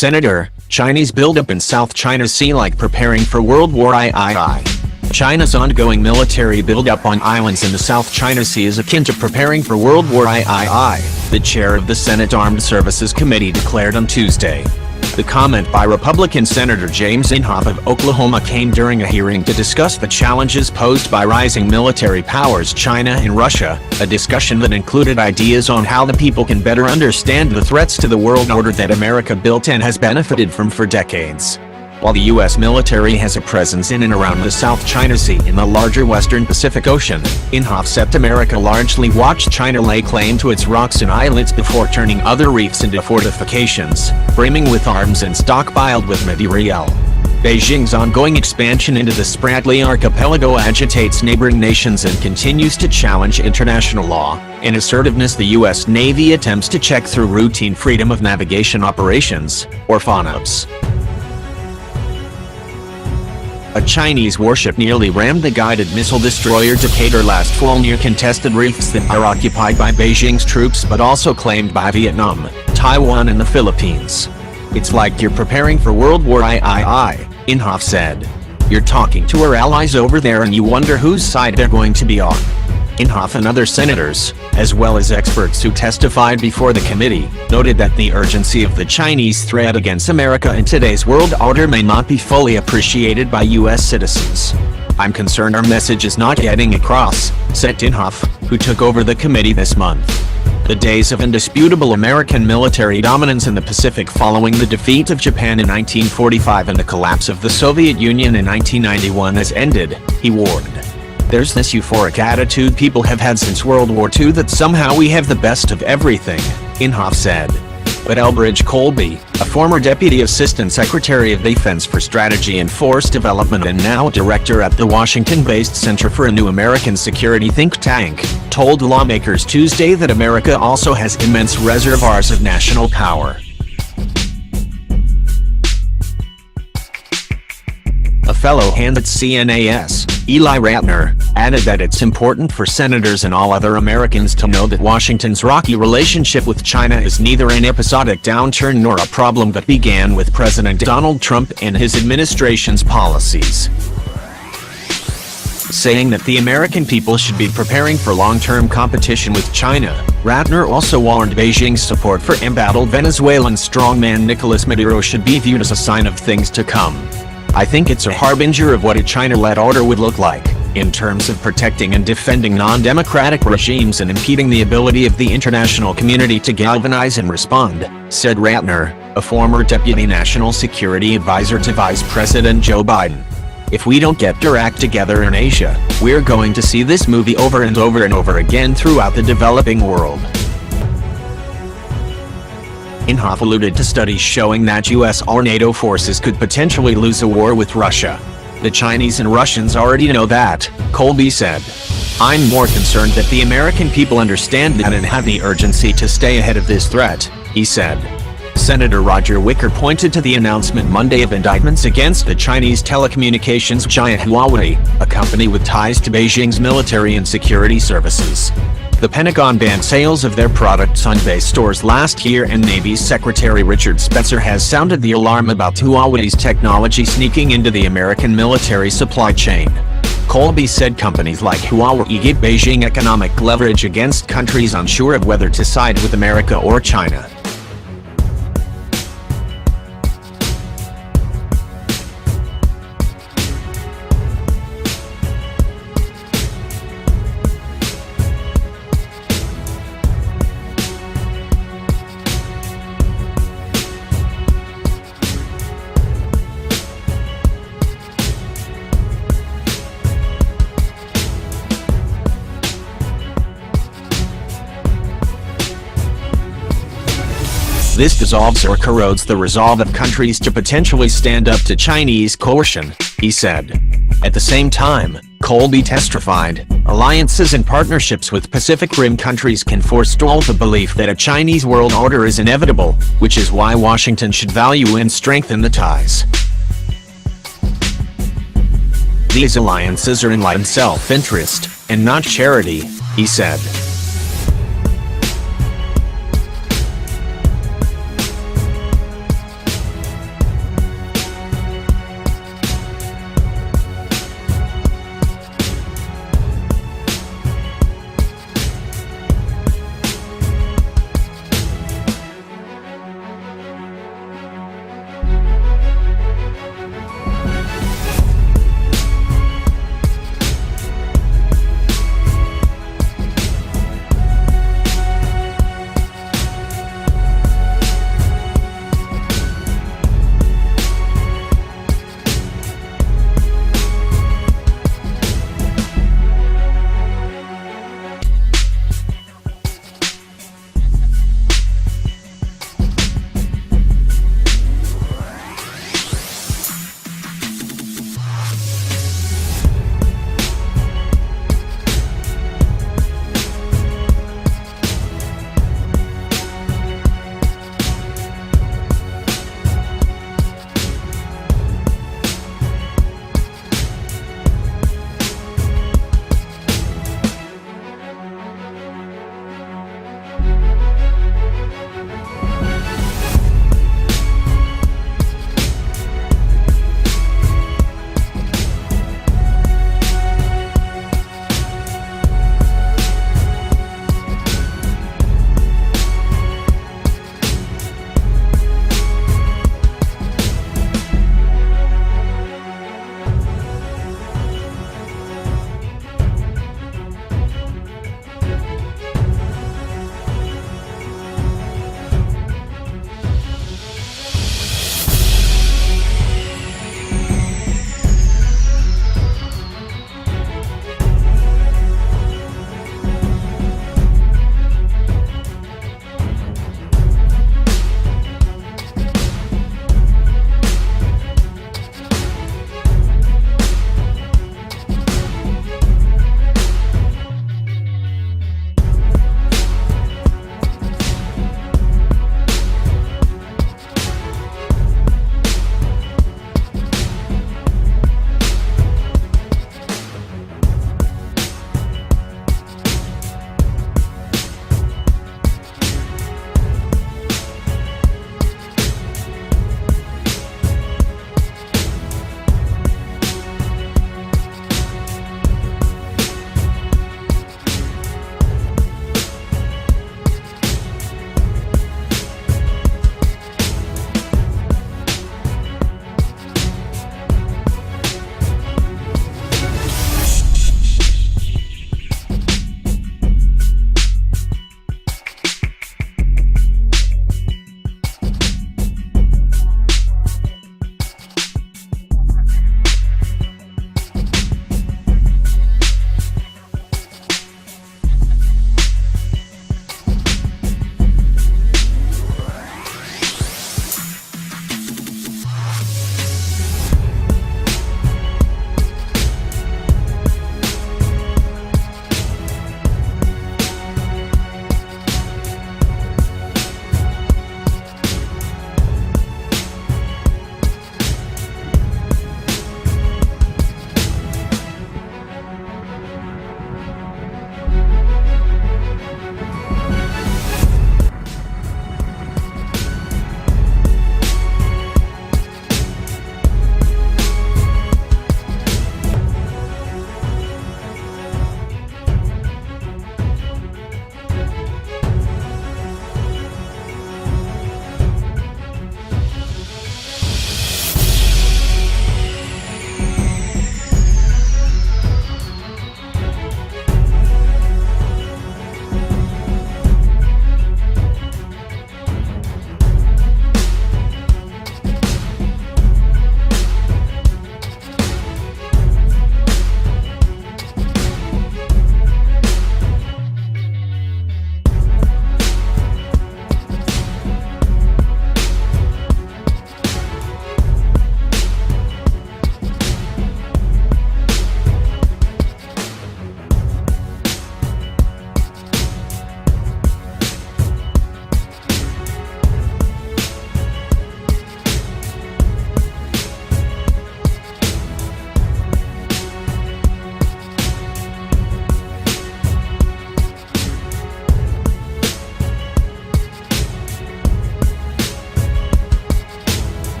Senator, Chinese buildup in South China Sea like preparing for World War III. China's ongoing military buildup on islands in the South China Sea is akin to preparing for World War III, the chair of the Senate Armed Services Committee declared on Tuesday. The comment by Republican Senator James Inhofe of Oklahoma came during a hearing to discuss the challenges posed by rising military powers China and Russia, a discussion that included ideas on how the people can better understand the threats to the world order that America built and has benefited from for decades. While the U.S. military has a presence in and around the South China Sea and the larger Western Pacific Ocean, Inhofe said America largely watched China lay claim to its rocks and islets before turning other reefs into fortifications, brimming with arms and stockpiled with materiel. Beijing's ongoing expansion into the Spratly Archipelago agitates neighboring nations and continues to challenge international law. In assertiveness, the U.S. Navy attempts to check through routine freedom of navigation operations, or FONOPs. A Chinese warship nearly rammed the guided missile destroyer Decatur last fall near contested reefs that are occupied by Beijing's troops but also claimed by Vietnam, Taiwan and the Philippines. "It's like you're preparing for World War III," Inhofe said. "You're talking to our allies over there and you wonder whose side they're going to be on." Inhofe and other senators, as well as experts who testified before the committee, noted that the urgency of the Chinese threat against America in today's world order may not be fully appreciated by U.S. citizens. "I'm concerned our message is not getting across," said Inhofe, who took over the committee this month. The days of indisputable American military dominance in the Pacific following the defeat of Japan in 1945 and the collapse of the Soviet Union in 1991 has ended, he warned. "There's this euphoric attitude people have had since World War II that somehow we have the best of everything," Inhofe said. But Elbridge Colby, a former Deputy Assistant Secretary of Defense for Strategy and Force Development and now director at the Washington-based Center for a New American Security think tank, told lawmakers Tuesday that America also has immense reservoirs of national power. A fellow hand at CNAS, Eli Ratner, added that it's important for senators and all other Americans to know that Washington's rocky relationship with China is neither an episodic downturn nor a problem that began with President Donald Trump and his administration's policies. Saying that the American people should be preparing for long-term competition with China, Ratner also warned Beijing's support for embattled Venezuelan strongman Nicolas Maduro should be viewed as a sign of things to come. "I think it's a harbinger of what a China-led order would look like, in terms of protecting and defending non-democratic regimes and impeding the ability of the international community to galvanize and respond," said Ratner, a former Deputy National Security Advisor to Vice President Joe Biden. "If we don't get our act together in Asia, we're going to see this movie over and over and over again throughout the developing world." Inhofe alluded to studies showing that U.S. or NATO forces could potentially lose a war with Russia. "The Chinese and Russians already know that," Colby said. "I'm more concerned that the American people understand that and have the urgency to stay ahead of this threat," he said. Senator Roger Wicker pointed to the announcement Monday of indictments against the Chinese telecommunications giant Huawei, a company with ties to Beijing's military and security services. The Pentagon banned sales of their products on base stores last year, and Navy Secretary Richard Spencer has sounded the alarm about Huawei's technology sneaking into the American military supply chain. Colby said companies like Huawei give Beijing economic leverage against countries unsure of whether to side with America or China. This dissolves or corrodes the resolve of countries to potentially stand up to Chinese coercion, he said. At the same time, Colby testified, alliances and partnerships with Pacific Rim countries can forestall the belief that a Chinese world order is inevitable, which is why Washington should value and strengthen the ties. These alliances are in self-interest, and not charity, he said.